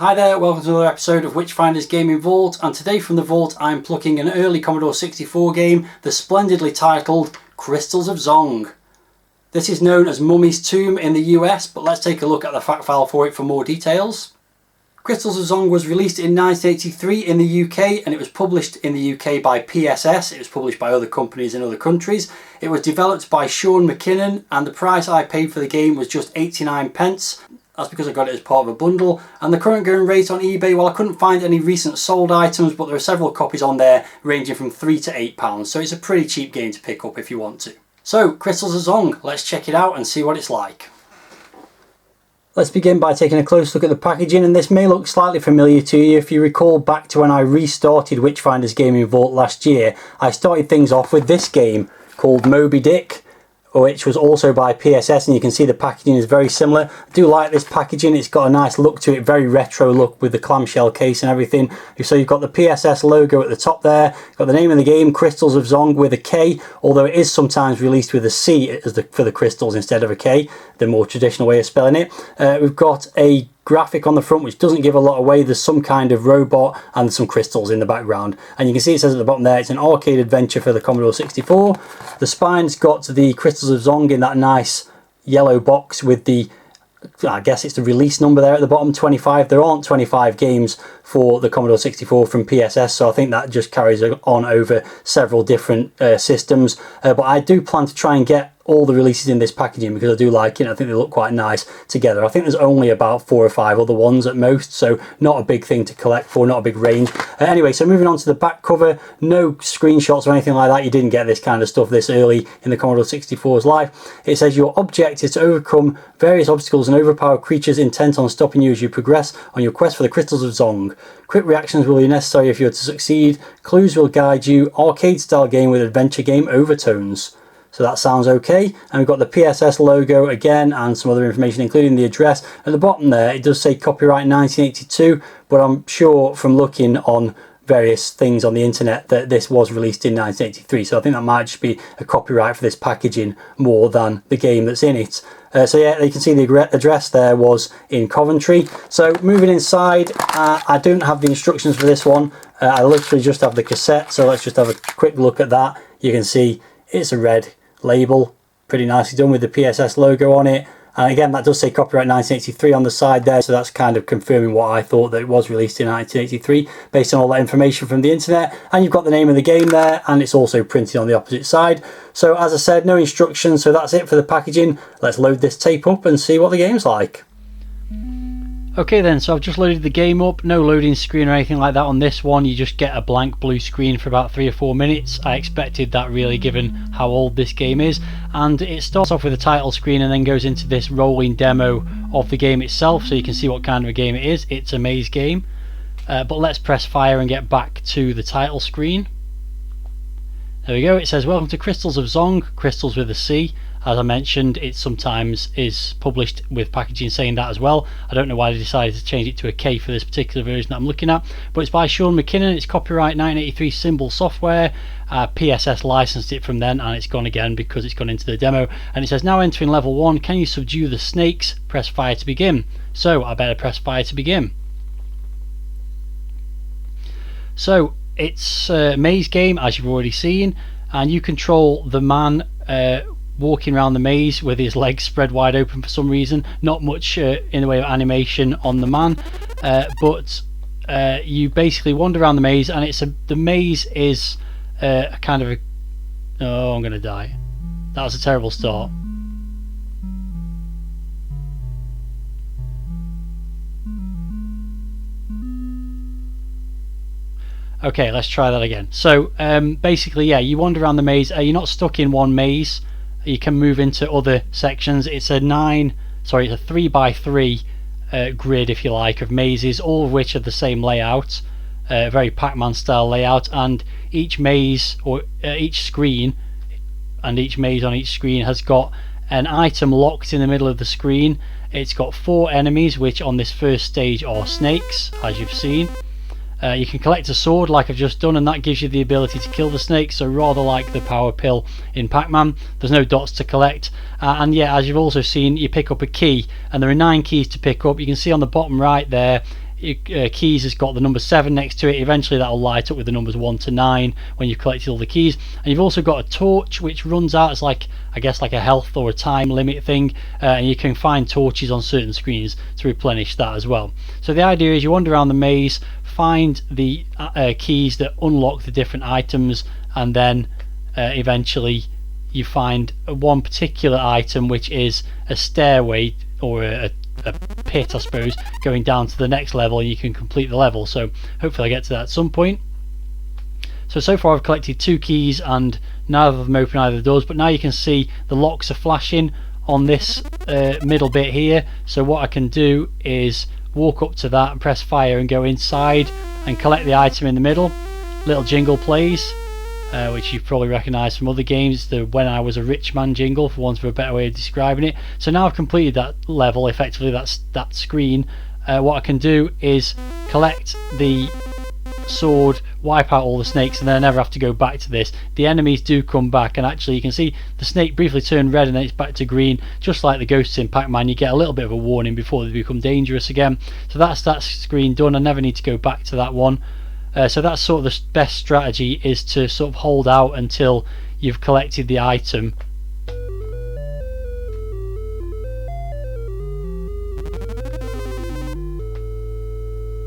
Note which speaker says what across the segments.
Speaker 1: Hi there, welcome to another episode of Witchfinder's Gaming Vault, and today from the vault I'm plucking an early Commodore 64 game, the splendidly titled Krystals of Zong. This is known as Mummy's Tomb in the US, but let's take a look at the fact file for it for more details. Krystals of Zong was released in 1983 in the UK, and it was published in the UK by PSS. It was published by other companies in other countries. It was developed by Sean McKinnon, and the price I paid for the game was just 89 pence. That's because I got it as part of a bundle. And the current going rate on eBay, well, I couldn't find any recent sold items, but there are several copies on there ranging from £3 to £8, so it's a pretty cheap game to pick up if you want to. So, Krystals of Zong, let's check it out and see what it's like. Let's begin by taking a close look at the packaging, and this may look slightly familiar to you. If you recall back to when I restarted Witchfinder's Gaming Vault last year, I started things off with this game called Moby Dick, which was also by PSS, and you can see the packaging is very similar. I do like this packaging, it's got a nice look to it, very retro look with the clamshell case and everything. So you've got the PSS logo at the top there, got the name of the game, Krystals of Zong, with a K, although it is sometimes released with a C for the crystals instead of a K, the more traditional way of spelling it. We've got a graphic on the front which doesn't give a lot away. There's some kind of robot and some crystals in the background, and you can see it says at the bottom there it's an arcade adventure for the Commodore 64. The spine's got the Krystals of Zong in that nice yellow box with the, I guess it's the release number there at the bottom, 25. There aren't 25 games for the Commodore 64 from PSS, so I think that just carries on over several different systems. But I do plan to try and get all the releases in this packaging because I do like it. I think they look quite nice together. I think there's only about 4 or 5 other ones at most, so not a big thing to collect for, not a big range. Anyway, so moving on to the back cover, no screenshots or anything like that. You didn't get this kind of stuff this early in the Commodore 64's life. It says your object is to overcome various obstacles and overpower creatures intent on stopping you as you progress on your quest for the Krystals of Zong. Quick reactions will be necessary if you're to succeed. Clues will guide you. Arcade style game with adventure game overtones. So that sounds okay. And we've got the PSS logo again and some other information including the address. At the bottom there it does say copyright 1982, but I'm sure from looking on various things on the internet that this was released in 1983, so I think that might just be a copyright for this packaging more than the game that's in it. So yeah, you can see the address there was in Coventry. So moving inside, I don't have the instructions for this one. I literally just have the cassette, so let's just have a quick look at that. You can see it's a red label, pretty nicely done with the PSS logo on it. And again, that does say copyright 1983 on the side there, so that's kind of confirming what I thought, that it was released in 1983 based on all that information from the internet. And you've got the name of the game there, and it's also printed on the opposite side. So as I said, no instructions, so that's it for the packaging. Let's load this tape up and see what the game's like. Okay then, so I've just loaded the game up. No loading screen or anything like that on this one. You just get a blank blue screen for about 3 or 4 minutes. I expected that really, given how old this game is. And it starts off with a title screen and then goes into this rolling demo of the game itself, so you can see what kind of a game it is. It's a maze game. But let's press fire and get back to the title screen. There we go. It says welcome to Krystals of Zong, crystals with a C. As I mentioned, it sometimes is published with packaging saying that as well. I don't know why they decided to change it to a K for this particular version that I'm looking at, but it's by Sean McKinnon. It's copyright 1983 Symbol Software. PSS licensed it from then, and it's gone again because it's gone into the demo. And it says now entering level 1, can you subdue the snakes? Press fire to begin. So I better press fire to begin. So it's a maze game, as you've already seen, and you control the man walking around the maze with his legs spread wide open for some reason. Not much in the way of animation on the man, but you basically wander around the maze, and the maze is a kind of a... Oh, I'm gonna die. That was a terrible start. Okay, let's try that again. So basically, yeah, you wander around the maze. You're not stuck in one maze. You can move into other sections. It's a 3x3 grid, if you like, of mazes, all of which are the same layout, very Pac-Man style layout, and each maze or each screen and each maze on each screen has got an item locked in the middle of the screen. It's got 4 enemies, which on this first stage are snakes, as you've seen. You can collect a sword like I've just done, and that gives you the ability to kill the snake, so rather like the power pill in Pac-Man. There's no dots to collect, and yeah, as you've also seen, you pick up a key, and there are 9 keys to pick up. You can see on the bottom right there keys has got the number 7 next to it. Eventually that'll light up with the numbers 1 to 9 when you've collected all the keys. And you've also got a torch which runs out. It's like, I guess, like a health or a time limit thing, and you can find torches on certain screens to replenish that as well. So the idea is you wander around the maze, find the keys that unlock the different items, and then eventually you find one particular item which is a stairway or a pit, I suppose, going down to the next level, and you can complete the level. So hopefully I get to that at some point. So far I've collected 2 keys and neither of them open either of the doors, but now you can see the locks are flashing on this middle bit here. So what I can do is walk up to that and press fire and go inside and collect the item in the middle. Little jingle plays, which you've probably recognised from other games, the "When I Was a Rich Man" jingle, for want of a better way of describing it. So now I've completed that level, effectively that screen. What I can do is collect the sword, wipe out all the snakes, and then I never have to go back to this. The enemies do come back, and actually you can see the snake briefly turn red and then it's back to green, just like the ghosts in Pac-Man. You get a little bit of a warning before they become dangerous again. So that's that screen done. I never need to go back to that one. So that's sort of the best strategy, is to sort of hold out until you've collected the item.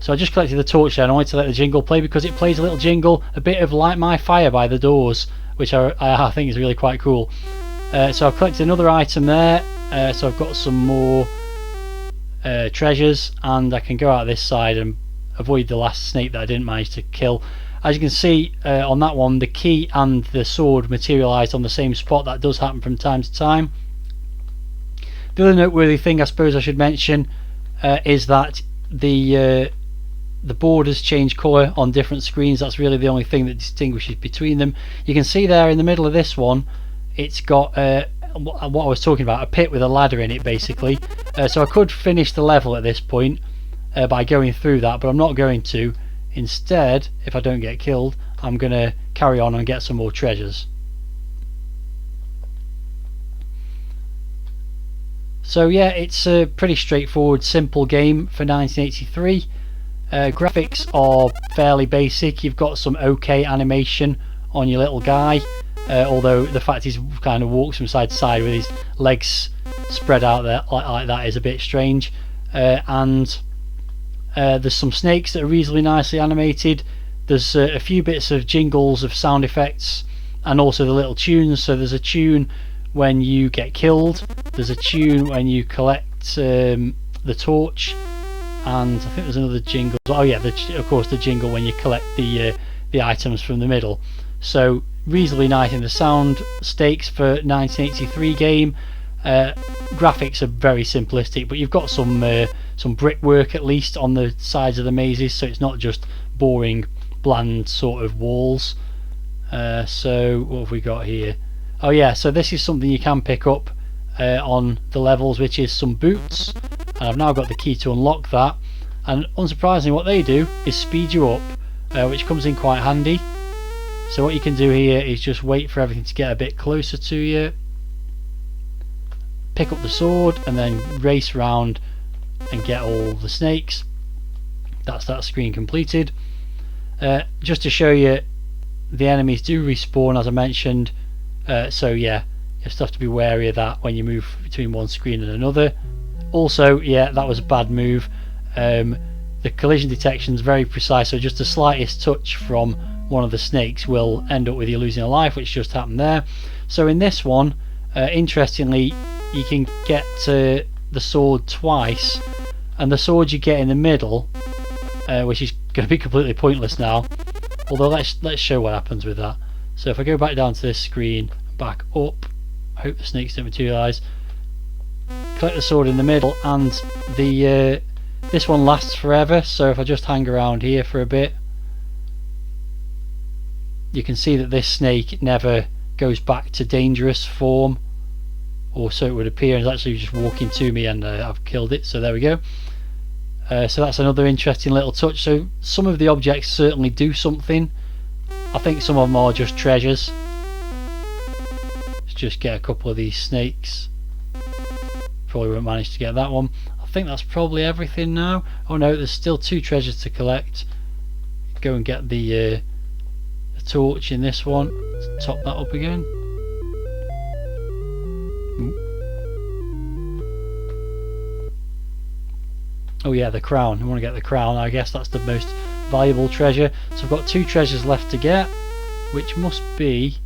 Speaker 1: So I just collected the torch there, and I wanted to let the jingle play because it plays a little jingle, a bit of "Light My Fire" by The Doors, which I think is really quite cool. So I've collected another item there, so I've got some more treasures, and I can go out this side and avoid the last snake that I didn't manage to kill. As you can see on that one, the key and the sword materialised on the same spot. That does happen from time to time. The other noteworthy thing I suppose I should mention is that the borders change colour on different screens. That's really the only thing that distinguishes between them. You can see there in the middle of this one, it's got what I was talking about, a pit with a ladder in it basically. So I could finish the level at this point by going through that, but I'm not going to. Instead, if I don't get killed, I'm going to carry on and get some more treasures. So yeah, it's a pretty straightforward, simple game for 1983. Graphics are fairly basic. You've got some okay animation on your little guy, although the fact he's kind of walks from side to side with his legs spread out there like that is a bit strange. And there's some snakes that are reasonably nicely animated. There's a few bits of jingles of sound effects, and also the little tunes. So there's a tune when you get killed, there's a tune when you collect the torch, and I think there's another jingle. Oh yeah, of course the jingle when you collect the items from the middle. So reasonably nice in the sound stakes for 1983 game. Graphics are very simplistic, but you've got some brickwork at least on the sides of the mazes, so it's not just boring, bland sort of walls. So what have we got here? Oh yeah, so this is something you can pick up on the levels, which is some boots, and I've now got the key to unlock that. And unsurprisingly, what they do is speed you up, which comes in quite handy. So what you can do here is just wait for everything to get a bit closer to you, pick up the sword, and then race around and get all the snakes. That's that screen completed. Just to show you, the enemies do respawn, as I mentioned. So yeah, you just have to be wary of that when you move between one screen and another. Also, yeah, that was a bad move. The collision detection is very precise, so just the slightest touch from one of the snakes will end up with you losing a life, which just happened there. So in this one, interestingly, you can get the sword twice, and the sword you get in the middle, which is going to be completely pointless now, although let's show what happens with that. So if I go back down to this screen, back up, I hope the snakes don't materialise, collect the sword in the middle, and the this one lasts forever. So if I just hang around here for a bit, you can see that this snake never goes back to dangerous form, or so it would appear. It's actually just walking to me, and I've killed it. So there we go. So that's another interesting little touch. So some of the objects certainly do something. I think some of them are just treasures. Let's just get a couple of these snakes. Probably won't manage to get that one. I think that's probably everything now. Oh no, there's still 2 treasures to collect. Go and get the torch in this one. Let's top that up again. Ooh. Oh yeah, the crown. I want to get the crown. I guess that's the most valuable treasure. So I've got 2 treasures left to get, which must be,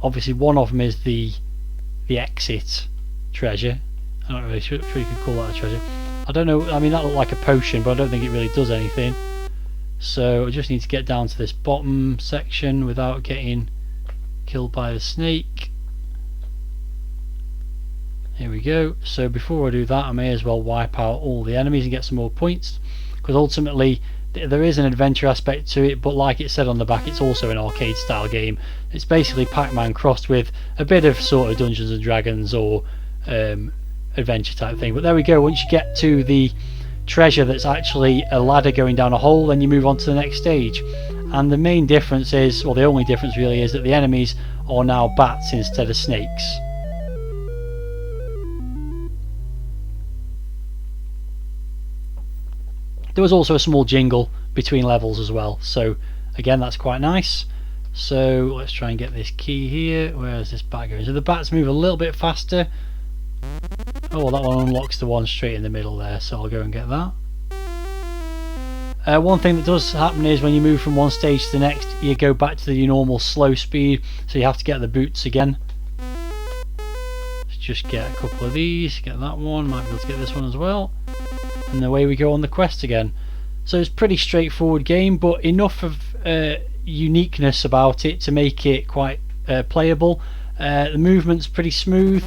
Speaker 1: obviously one of them is the exit treasure. I'm not really sure you could call that a treasure. I don't know, I mean that looked like a potion, but I don't think it really does anything. So I just need to get down to this bottom section without getting killed by the snake. Here we go. So before I do that, I may as well wipe out all the enemies and get some more points, because ultimately there is an adventure aspect to it, but like it said on the back, it's also an arcade style game. It's basically Pac-Man crossed with a bit of sort of Dungeons and Dragons or adventure type thing. But there we go. Once you get to the treasure that's actually a ladder going down a hole, then you move on to the next stage. And the main difference is, well, the only difference really is that the enemies are now bats instead of snakes. There was also a small jingle between levels as well, so again that's quite nice. So let's try and get this key here. Where is this bat going? So the bats move a little bit faster. Oh, well, that one unlocks the one straight in the middle there, so I'll go and get that. One thing that does happen is when you move from one stage to the next, you go back to the normal slow speed, so you have to get the boots again. Let's just get a couple of these, get that one, might be able to get this one as well. And away we go on the quest again. So it's a pretty straightforward game, but enough of uniqueness about it to make it quite playable. The movement's pretty smooth.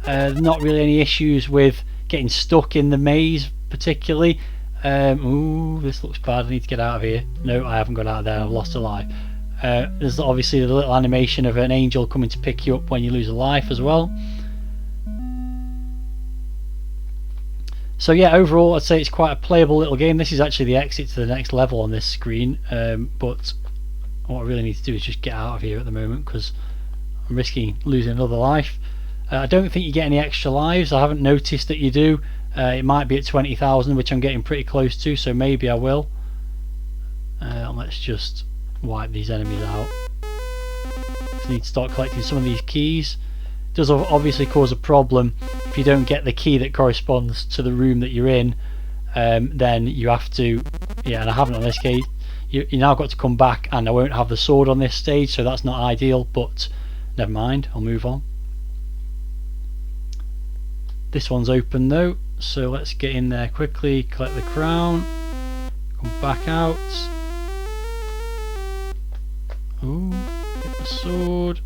Speaker 1: Not really any issues with getting stuck in the maze particularly. Ooh, this looks bad. I need to get out of here. No, I haven't got out of there. I've lost a life. There's obviously the little animation of an angel coming to pick you up when you lose a life as well. So yeah, overall I'd say it's quite a playable little game. This is actually the exit to the next level on this screen, but what I really need to do is just get out of here at the moment because I'm risking losing another life. I don't think you get any extra lives. I haven't noticed that you do. It might be at 20,000, which I'm getting pretty close to, so maybe I will. Let's just wipe these enemies out. Just need to start collecting some of these keys. It does obviously cause a problem if you don't get the key that corresponds to the room that you're in. Then you have to, yeah, and I haven't on this case. You now got to come back, and I won't have the sword on this stage, so that's not ideal, but never mind, I'll move on. This one's open though, so let's get in there quickly, collect the crown, come back out. Ooh, get the sword.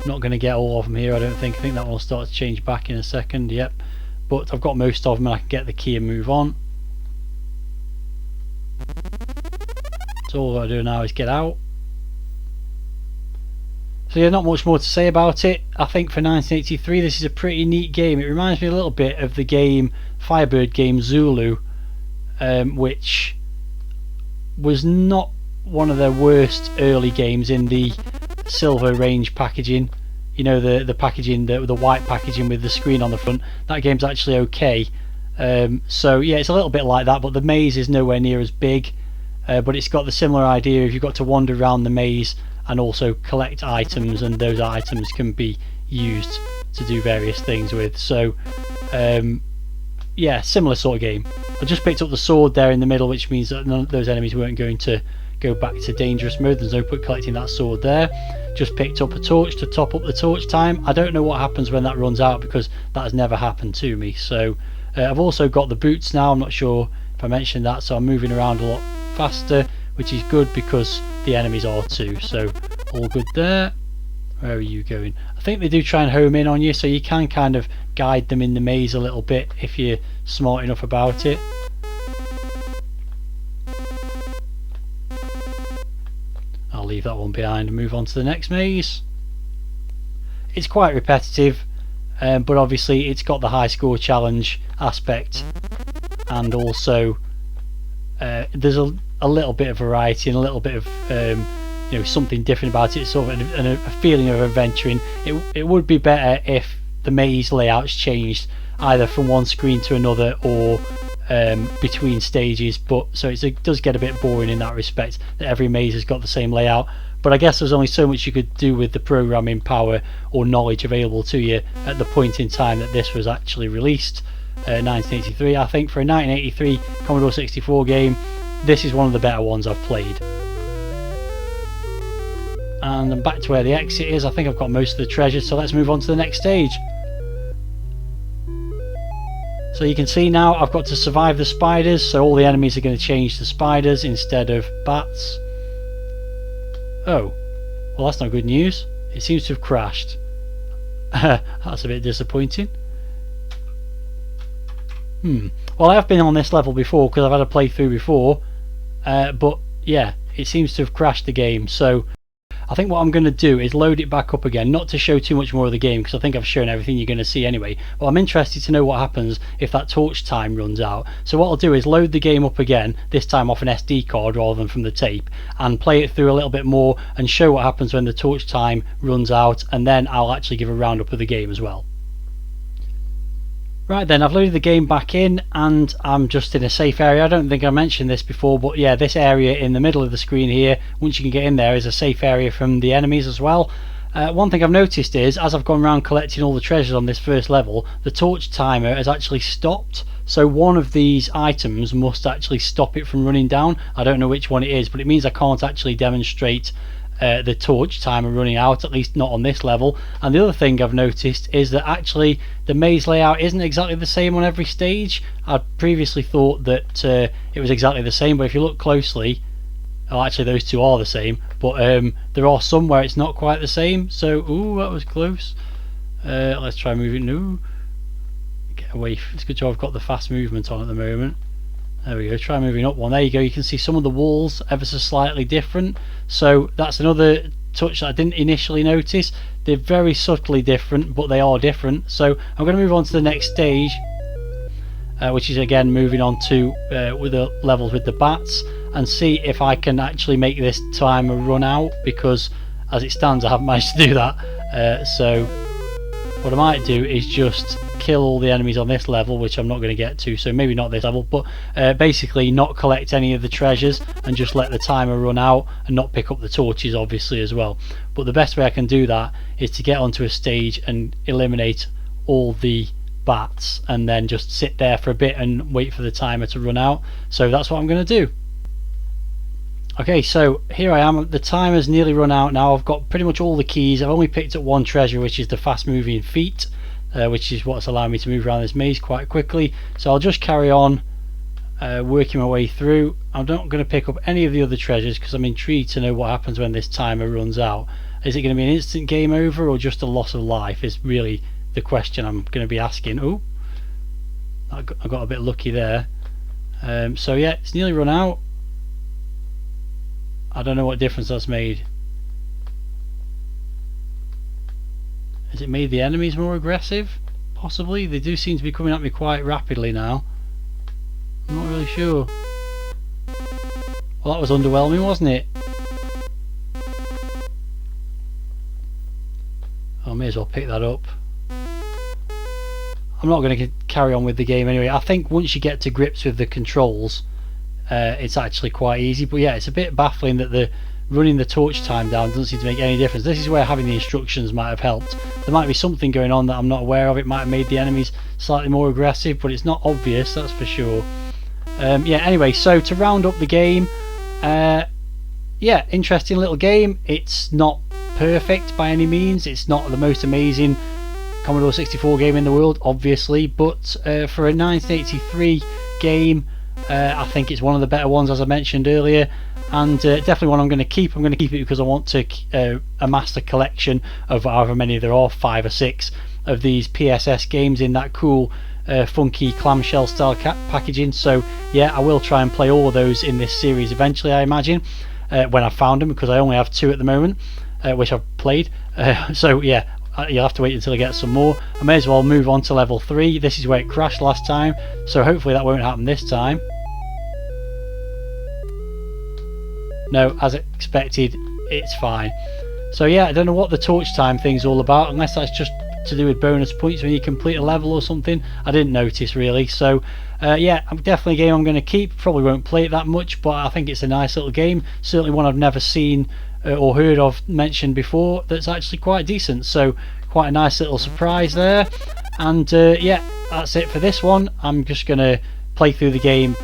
Speaker 1: Not going to get all of them here, I don't think. I think that one will start to change back in a second, yep. But I've got most of them and I can get the key and move on. So all I've got to do now is get out. So yeah, not much more to say about it. I think for 1983 this is a pretty neat game. It reminds me a little bit of the game, Firebird game Zulu, which was not one of their worst early games in the silver range packaging. You know, the packaging, the white packaging with the screen on the front. That game's actually okay. So yeah, it's a little bit like that, but the maze is nowhere near as big. But it's got the similar idea of you've got to wander around the maze and also collect items, and those items can be used to do various things with. So yeah, similar sort of game. I just picked up the sword there in the middle, which means that none of those enemies weren't going to go back to dangerous mode. There's no point collecting that sword there. Just picked up a torch to top up the torch time. I don't know what happens when that runs out because that has never happened to me. So I've also got the boots now. I'm not sure if I mentioned that, so I'm moving around a lot faster, which is good because the enemies are too. So all good there. Where are you going? I think they do try and home in on you, so you can kind of guide them in the maze a little bit if you're smart enough about it. I'll leave that one behind and move on to the next maze. It's quite repetitive, but obviously it's got the high score challenge aspect, and also there's a little bit of variety and a little bit of you know, something different about it, sort of a feeling of adventuring. It would be better if the maze layout's changed either from one screen to another or between stages, but so it does get a bit boring in that respect that every maze has got the same layout. But I guess there's only so much you could do with the programming power or knowledge available to you at the point in time that this was actually released. 1983. I think for a 1983 Commodore 64 game, this is one of the better ones I've played. And I'm back to where the exit is. I think I've got most of the treasures, so let's move on to the next stage. So you can see now I've got to survive the spiders, so all the enemies are going to change to spiders instead of bats. Oh, well that's not good news. It seems to have crashed. That's a bit disappointing. Well, I have been on this level before because I've had a playthrough before, but yeah, it seems to have crashed the game. So I think what I'm going to do is load it back up again, not to show too much more of the game because I think I've shown everything you're going to see anyway, but I'm interested to know what happens if that torch time runs out. So what I'll do is load the game up again, this time off an SD card rather than from the tape, and play it through a little bit more and show what happens when the torch time runs out, and then I'll actually give a roundup of the game as well. Right then, I've loaded the game back in and I'm just in a safe area. I don't think I mentioned this before, but yeah, this area in the middle of the screen here, once you can get in there, is a safe area from the enemies as well. One thing I've noticed is, as I've gone around collecting all the treasures on this first level, the torch timer has actually stopped. So one of these items must actually stop it from running down. I don't know which one it is, but it means I can't actually demonstrate the torch timer running out, at least not on this level. And the other thing I've noticed is that actually the maze layout isn't exactly the same on every stage. I'd previously thought that it was exactly the same, but if you look closely, oh, actually those two are the same, but there are some where it's not quite the same. So ooh, that was close. Let's try moving. No, get away. It's good job I've got the fast movement on at the moment. There we go, try moving up one. There you go, you can see some of the walls ever so slightly different. So that's another touch that I didn't initially notice. They're very subtly different, but they are different. So I'm going to move on to the next stage, which is again moving on to with the levels with the bats, and see if I can actually make this timer run out, because as it stands I haven't managed to do that. So what I might do is just kill all the enemies on this level, which I'm not going to get to, so maybe not this level, but basically not collect any of the treasures and just let the timer run out and not pick up the torches obviously as well. But the best way I can do that is to get onto a stage and eliminate all the bats and then just sit there for a bit and wait for the timer to run out. So that's what I'm going to do. Okay, so here I am. The timer's nearly run out now. I've got pretty much all the keys. I've only picked up one treasure, which is the fast moving feet, which is what's allowing me to move around this maze quite quickly. So I'll just carry on working my way through. I'm not going to pick up any of the other treasures because I'm intrigued to know what happens when this timer runs out. Is it going to be an instant game over or just a loss of life is really the question I'm going to be asking. Oh, I got a bit lucky there. So yeah, it's nearly run out. I don't know what difference that's made. Has it made the enemies more aggressive? Possibly. They do seem to be coming at me quite rapidly now. I'm not really sure. Well, that was underwhelming, wasn't it? I may as well pick that up. I'm not going to carry on with the game anyway. I think once you get to grips with the controls, it's actually quite easy. But yeah, it's a bit baffling that the running the torch time down doesn't seem to make any difference. This is where having the instructions might have helped. There might be something going on that I'm not aware of. It might have made the enemies slightly more aggressive, but it's not obvious, that's for sure. Yeah, anyway, so to round up the game, yeah, interesting little game. It's not perfect by any means. It's not the most amazing Commodore 64 game in the world, obviously, but for a 1983 game, I think it's one of the better ones, as I mentioned earlier, and definitely one I'm going to keep. I'm going to keep it because I want to amass a collection of however many there are, 5 or 6 of these PSS games in that cool funky clamshell style packaging. So yeah, I will try and play all of those in this series eventually, I imagine, when I've found them, because I only have 2 at the moment, which I've played. So yeah, you'll have to wait until I get some more. I may as well move on to level 3. This is where it crashed last time, so hopefully that won't happen this time. No, as expected, it's fine. So yeah, I don't know what the torch time thing's all about, unless that's just
Speaker 2: to do with bonus points when you complete a level or something. I didn't notice really. So yeah, definitely a game I'm going to keep. Probably won't play it that much, but I think it's a nice little game. Certainly one I've never seen or heard of mentioned before that's actually quite decent. So quite a nice little surprise there. And yeah, that's it for this one. I'm just going to play through the game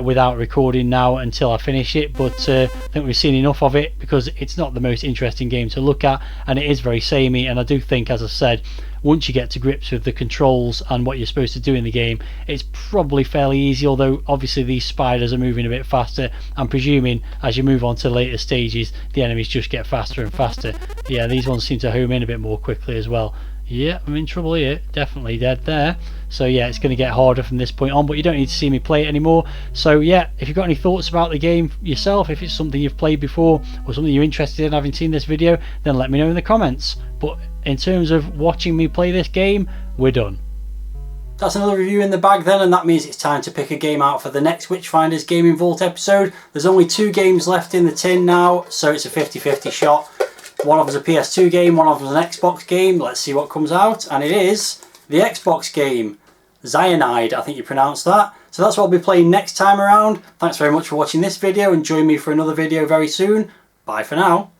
Speaker 2: without recording now until I finish it, but I think we've seen enough of it because it's not the most interesting game to look at, and it is very samey. And I do think, as I said, once you get to grips with the controls and what you're supposed to do in the game, it's probably fairly easy, although obviously these spiders are moving a bit faster. I'm presuming as you move on to later stages the enemies just get faster and faster. Yeah, these ones seem to home in a bit more quickly as well. Yeah, I'm in trouble here, definitely dead there. So yeah, it's going to get harder from this point on, but you don't need to see me play it anymore. So yeah, if you've got any thoughts about the game yourself, if it's something you've played before or something you're interested in having seen this video, then let me know in the comments. But in terms of watching me play this game, we're done.
Speaker 1: That's another review in the bag then, and that means it's time to pick a game out for the next Witchfinder's Gaming Vault episode. There's only 2 games left in the tin now, so it's a 50-50 shot. One of them's a PS2 game, one of them's an Xbox game. Let's see what comes out, and it is the Xbox game, Cyanide, I think you pronounce that. So that's what I'll be playing next time around. Thanks very much for watching this video, and join me for another video very soon. Bye for now.